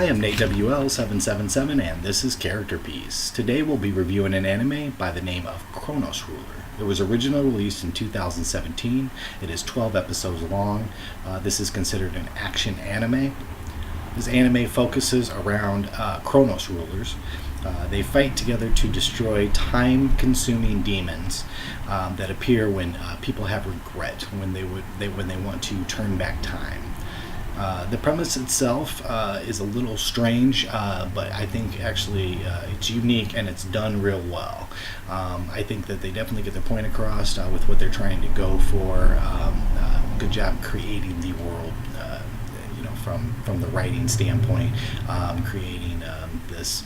am Nate WL777 and this is Character Piece. Today we'll be reviewing an anime by the name of Chronos Ruler. It was originally released in 2017. It is 12 episodes long. This is considered an action anime. This anime focuses around Chronos Rulers. They fight together to destroy time-consuming demons that appear when people have regret, when they want to turn back time. The premise itself is a little strange, but I think actually it's unique and it's done real well. I think that they definitely get their point across with what they're trying to go for. Good job creating the world, from the writing standpoint, creating this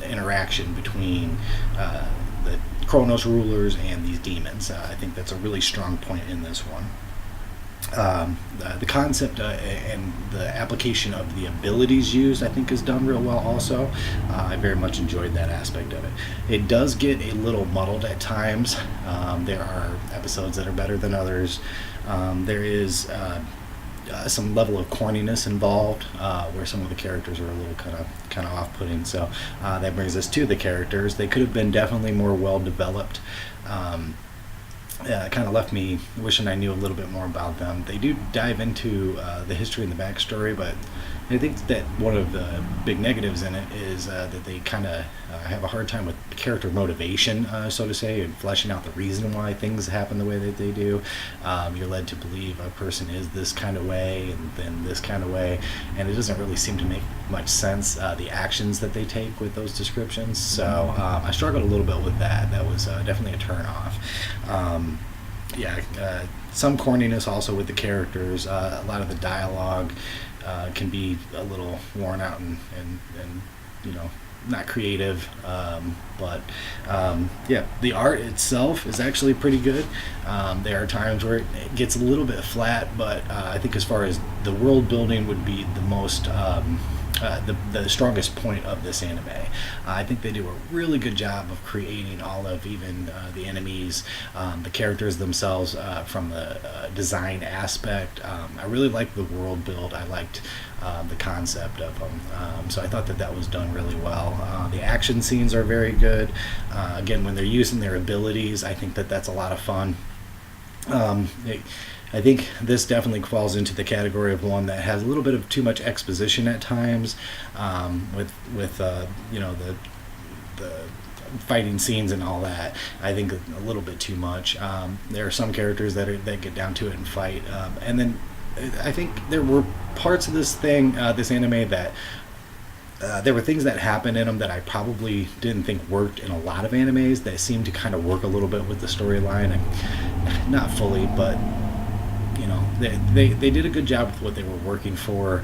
interaction between the Chronos rulers and these demons. I think that's a really strong point in this one. The concept and the application of the abilities used, I think, is done real well also. I very much enjoyed that aspect of it. It does get a little muddled at times. There are episodes that are better than others. There is some level of corniness involved, where some of the characters are a little kind of off-putting. So that brings us to the characters. They could have been definitely more well developed. It kind of left me wishing I knew a little bit more about them. They do dive into the history and the backstory, but I think that one of the big negatives in it is that they kind of have a hard time with character motivation, so to say, and fleshing out the reason why things happen the way that they do. You're led to believe a person is this kind of way and then this kind of way, and it doesn't really seem to make much sense, the actions that they take with those descriptions. So I struggled a little bit with that. That was definitely a turn off. Some corniness also with the characters. A lot of the dialogue can be a little worn out and not creative, but the art itself is actually pretty good. There are times where it gets a little bit flat, but I think as far as the world building would be the most the strongest point of this anime. I think they do a really good job of creating all of even the enemies, the characters themselves, from the design aspect. I really liked the world build. I liked the concept of them. So I thought that was done really well. The action scenes are very good. Again, when they're using their abilities, I think that that's a lot of fun. I think this definitely falls into the category of one that has a little bit of too much exposition at times, with the fighting scenes and all that. I think a little bit too much. There are some characters that get down to it and fight, and then I think there were parts of this anime that there were things that happened in them that I probably didn't think worked in a lot of animes that seemed to kind of work a little bit with the storyline, and not fully, but they did a good job with what they were working for,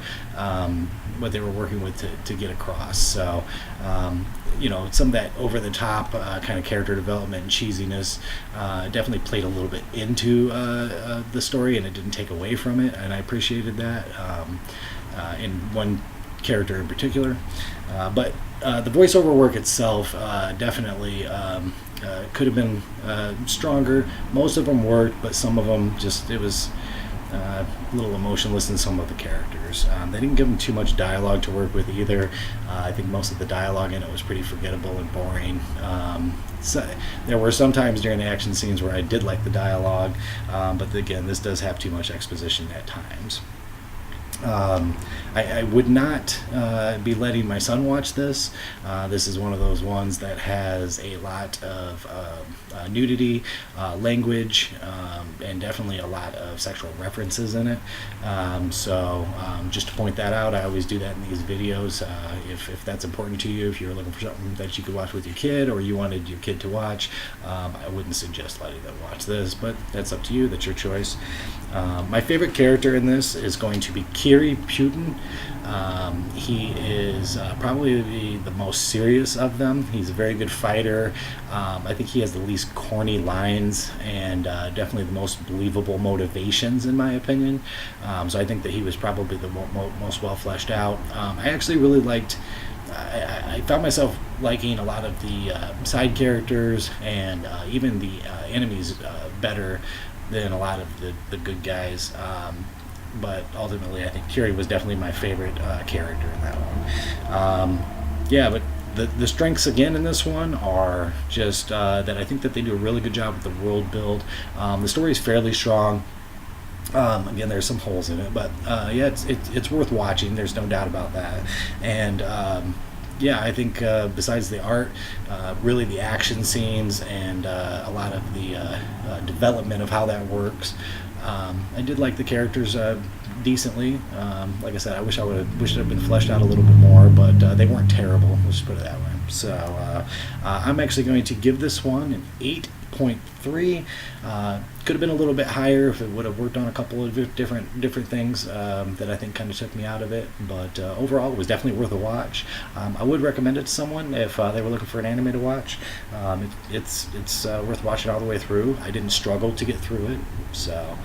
what they were working with to get across. So some of that over the top kind of character development and cheesiness definitely played a little bit into the story, and it didn't take away from it, and I appreciated that in one character in particular. But the voiceover work itself definitely could have been stronger. Most of them worked, but some of them it was a little emotionless in some of the characters. They didn't give them too much dialogue to work with either. I think most of the dialogue in it was pretty forgettable and boring. So there were some times during the action scenes where I did like the dialogue, but again, this does have too much exposition at times. I would not be letting my son watch this. This is one of those ones that has a lot of nudity, language, and definitely a lot of sexual references in it. So just to point that out, I always do that in these videos. If that's important to you, if you're looking for something that you could watch with your kid or you wanted your kid to watch, I wouldn't suggest letting them watch this, but that's up to you. That's your choice. My favorite character in this is going to be Kiri Putin. He is probably the most serious of them. He's a very good fighter. I think he has the least corny lines and definitely the most believable motivations, in my opinion. So I think that he was probably the most well fleshed out. I actually really liked. I found myself liking a lot of the side characters and even the enemies better than a lot of the good guys. but ultimately I think Curie was definitely my favorite character in that one. Yeah, but the strengths again in this one are just that I think that they do a really good job with the world build. The story is fairly strong. Again, there's some holes in it, but yeah, it's worth watching. There's no doubt about that. And yeah, I think besides the art, really the action scenes and a lot of the development of how that works. I did like the characters decently. Like I said, I wish it had been fleshed out a little bit more, but they weren't terrible. Let's just put it that way. So I'm actually going to give this one an 8.3. Could have been a little bit higher if it would have worked on a couple of different things that I think kind of took me out of it. But overall, it was definitely worth a watch. I would recommend it to someone if they were looking for an anime to watch. It's worth watching all the way through. I didn't struggle to get through it, so.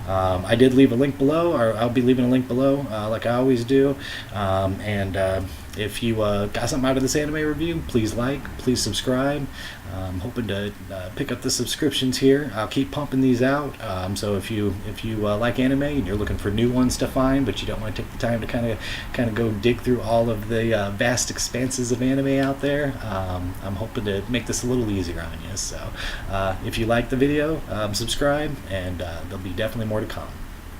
I did leave a link below, or I'll be leaving a link below, like I always do. And if you got something out of this anime review, please please subscribe. I'm hoping to pick up the subscriptions here. I'll keep pumping these out. So if you like anime and you're looking for new ones to find, but you don't want to take the time to kind of go dig through all of the vast expanses of anime out there, I'm hoping to make this a little easier on you. So if you like the video, subscribe, and there'll be definitely more to come.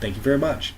Thank you very much.